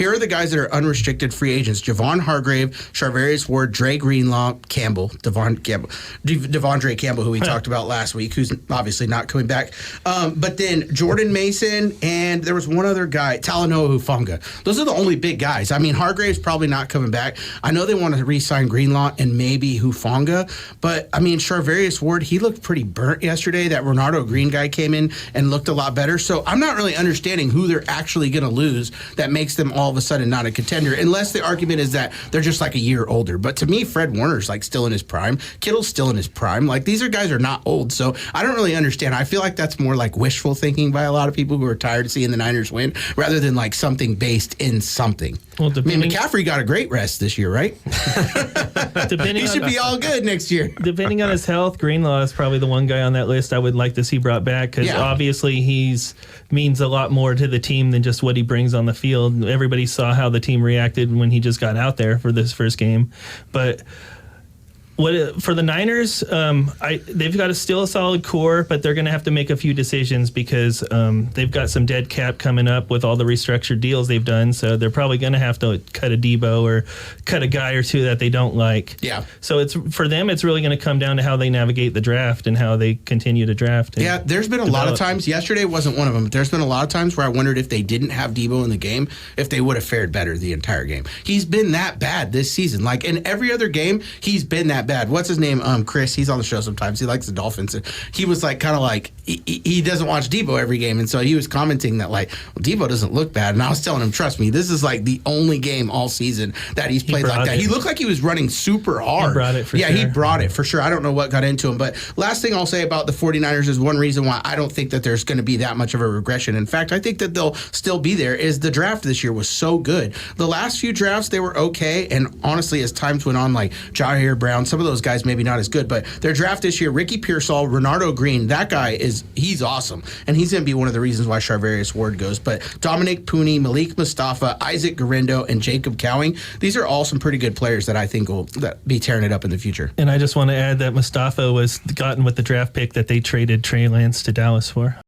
Here are the guys that are unrestricted free agents: Javon Hargrave, Charvarius Ward, Dre Greenlaw, Devondre Campbell, who we talked about last week, who's obviously not coming back. But then Jordan Mason, and there was one other guy, Talanoa Hufanga. Those are the only big guys. I mean, Hargrave's probably not coming back. I know they want to re-sign Greenlaw and maybe Hufanga, but I mean, Charvarius Ward, he looked pretty burnt yesterday. That Renardo Green guy came in and looked a lot better. So I'm not really understanding who they're actually going to lose that makes them all of a sudden not a contender, unless the argument is that they're just like a year older. But to me, Fred Warner's like still in his prime. Kittle's still in his prime. Like, these guys are not old. So I don't really understand. I feel like that's more like wishful thinking by a lot of people who are tired of seeing the Niners win rather than like something based in something. Well, I mean, McCaffrey got a great rest this year, right? He should be all good next year. Depending on his health, Greenlaw is probably the one guy on that list I would like to see brought back, because obviously he's means a lot more to the team than just what he brings on the field. Everybody saw how the team reacted when he just got out there for this first game. But for the Niners, they've got still a solid core, but they're going to have to make a few decisions because they've got some dead cap coming up with all the restructured deals they've done. So they're probably going to have to cut a Debo or cut a guy or two that they don't like. Yeah. So for them, it's really going to come down to how they navigate the draft and how they continue to draft. Yeah, there's been a lot of times. Yesterday wasn't one of them, but there's been a lot of times where I wondered if they didn't have Debo in the game, if they would have fared better the entire game. He's been that bad this season. Like, in every other game, he's been that bad. What's his name? Chris. He's on the show sometimes. He likes the Dolphins. He was like, kind of like, he doesn't watch Debo every game, and so he was commenting that like, well, Debo doesn't look bad. And I was telling him, trust me, this is like the only game all season that he's played like that. He looked like he was running super hard. He brought it for sure. He brought it for sure. I don't know what got into him, but last thing I'll say about the 49ers is one reason why I don't think that there's going to be that much of a regression. In fact, I think that they'll still be there is the draft this year was so good. The last few drafts, they were okay, and honestly, as times went on, like Jair Brown, some of those guys maybe not as good, but their draft this year, Ricky Pearsall, Renardo Green, that guy he's awesome, and he's going to be one of the reasons why Charvarius Ward goes. But Dominic Pooney, Malik Mustafa, Isaac Guerrero, and Jacob Cowing, these are all some pretty good players that I think will be tearing it up in the future. And I just want to add that Mustafa was gotten with the draft pick that they traded Trey Lance to Dallas for.